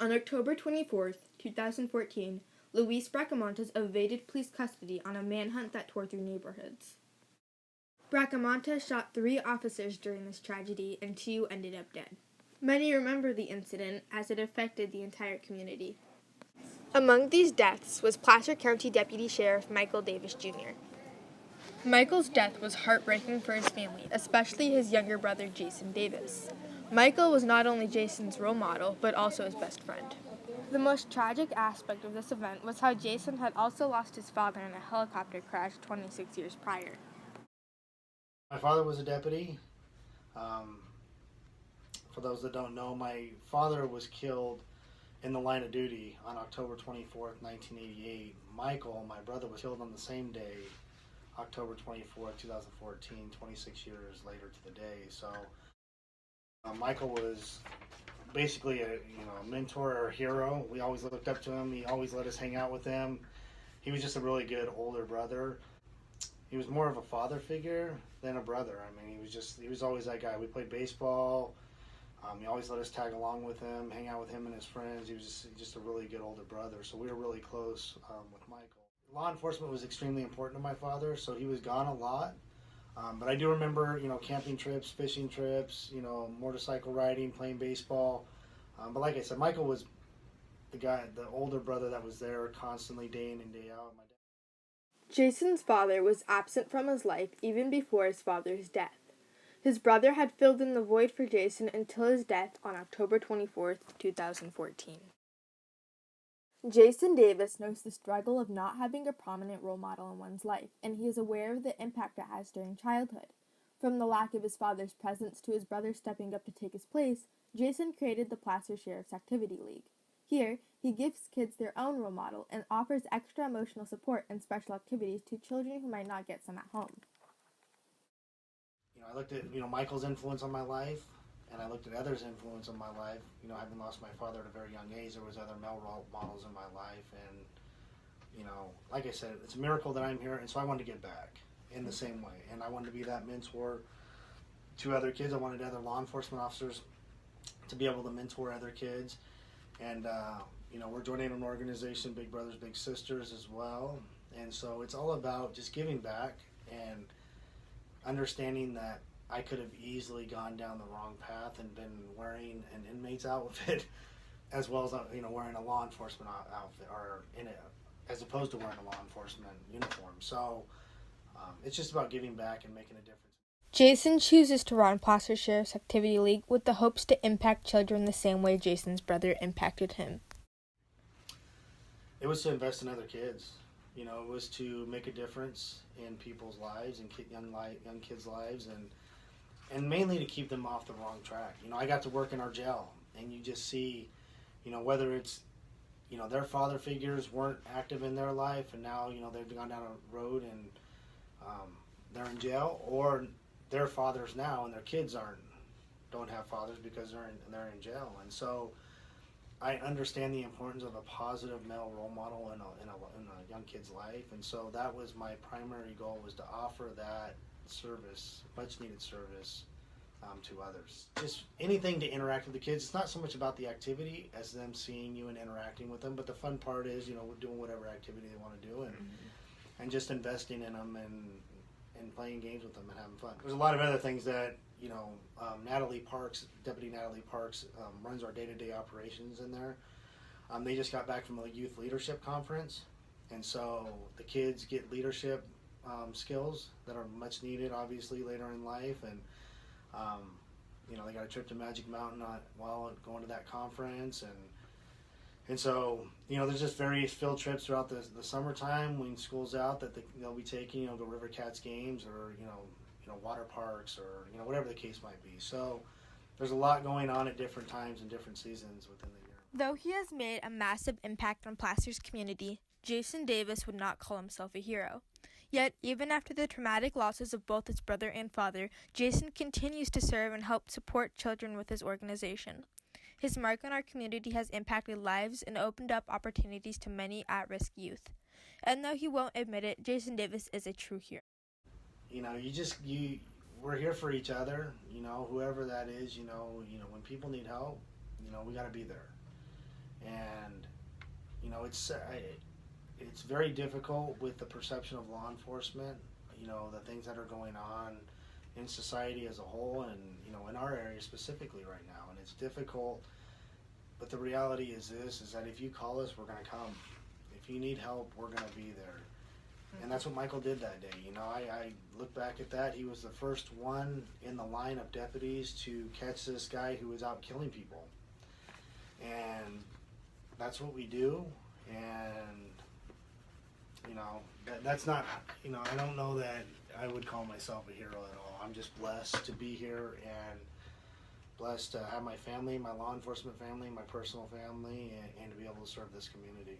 On October 24th, 2014, Luis Bracamontes evaded police custody on a manhunt that tore through neighborhoods. Bracamontes shot 3 officers during this tragedy, and 2 ended up dead. Many remember the incident as it affected the entire community. Among these deaths was Placer County Deputy Sheriff Michael Davis Jr. Michael's death was heartbreaking for his family, especially his younger brother Jason Davis. Michael was not only Jason's role model, but also his best friend. The most tragic aspect of this event was how Jason had also lost his father in a helicopter crash 26 years prior. My father was a deputy. For those that don't know, my father was killed in the line of duty on October 24th, 1988. Michael, my brother, was killed on the same day, October 24th, 2014, 26 years later to the day. So Michael was basically a mentor or a hero. We always looked up to him. He always let us hang out with him. He was just a really good older brother. He was more of a father figure than a brother. I mean, he was always that guy. We played baseball. He always let us tag along with him, hang out with him and his friends. He was just a really good older brother. So we were really close with Michael. Law enforcement was extremely important to my father, so he was gone a lot. But I do remember, camping trips, fishing trips, motorcycle riding, playing baseball. But like I said, Michael was the older brother that was there constantly day in and day out. Jason's father was absent from his life even before his father's death. His brother had filled in the void for Jason until his death on October 24th, 2014. Jason Davis knows the struggle of not having a prominent role model in one's life, and he is aware of the impact it has during childhood. From the lack of his father's presence to his brother stepping up to take his place, Jason created the Placer Sheriff's Activity League. Here, he gives kids their own role model and offers extra emotional support and special activities to children who might not get some at home. I looked at, Michael's influence on my life, and I looked at others' influence on my life. Having lost my father at a very young age, there was other male role models in my life, and, like I said, it's a miracle that I'm here, and so I wanted to give back in the same way, and I wanted to be that mentor to other kids. I wanted other law enforcement officers to be able to mentor other kids, and, we're joining an organization, Big Brothers Big Sisters, as well, and so it's all about just giving back and understanding that I could have easily gone down the wrong path and been wearing an inmate's outfit as well as wearing a law enforcement outfit, or as opposed to wearing a law enforcement uniform. So it's just about giving back and making a difference. Jason chooses to run Placer Sheriff's Activity League with the hopes to impact children the same way Jason's brother impacted him. It was to invest in other kids. It was to make a difference in people's lives and young kids' lives, and mainly to keep them off the wrong track. I got to work in our jail, and you just see, whether it's, their father figures weren't active in their life, and now, they've gone down a road and they're in jail, or their fathers now and their kids don't have fathers because they're in jail, and so I understand the importance of a positive male role model in a young kid's life, and so that was my primary goal, was to offer that service, much needed service, to others. Just anything to interact with the kids. It's not so much about the activity as them seeing you and interacting with them, but the fun part is, we're doing whatever activity they want to do, and just investing in them and playing games with them and having fun. There's a lot of other things that Deputy Natalie Parks runs our day-to-day operations in there. They just got back from a youth leadership conference, and so the kids get leadership skills that are much needed, obviously, later in life, and they got a trip to Magic Mountain while going to that conference, and so there's just various field trips throughout the summertime when school's out that they'll be taking, go River Cats games, or water parks, or whatever the case might be. So there's a lot going on at different times and different seasons within the year. Though he has made a massive impact on Placer's community, Jason Davis would not call himself a hero. Yet, even after the traumatic losses of both his brother and father, Jason continues to serve and help support children with his organization. His mark on our community has impacted lives and opened up opportunities to many at-risk youth. And though he won't admit it, Jason Davis is a true hero. We're here for each other, whoever that is, when people need help, we got to be there. And it's very difficult with the perception of law enforcement. The things that are going on in society as a whole, and in our area specifically right now. And it's difficult, but the reality is that if you call us, we're going to come. If you need help, we're going to be there. And that's what Michael did that day. I look back at that. He was the first one in the line of deputies to catch this guy who was out killing people. And that's what we do. And that's not, I don't know that I would call myself a hero at all. I'm just blessed to be here and blessed to have my family, my law enforcement family, my personal family, and to be able to serve this community.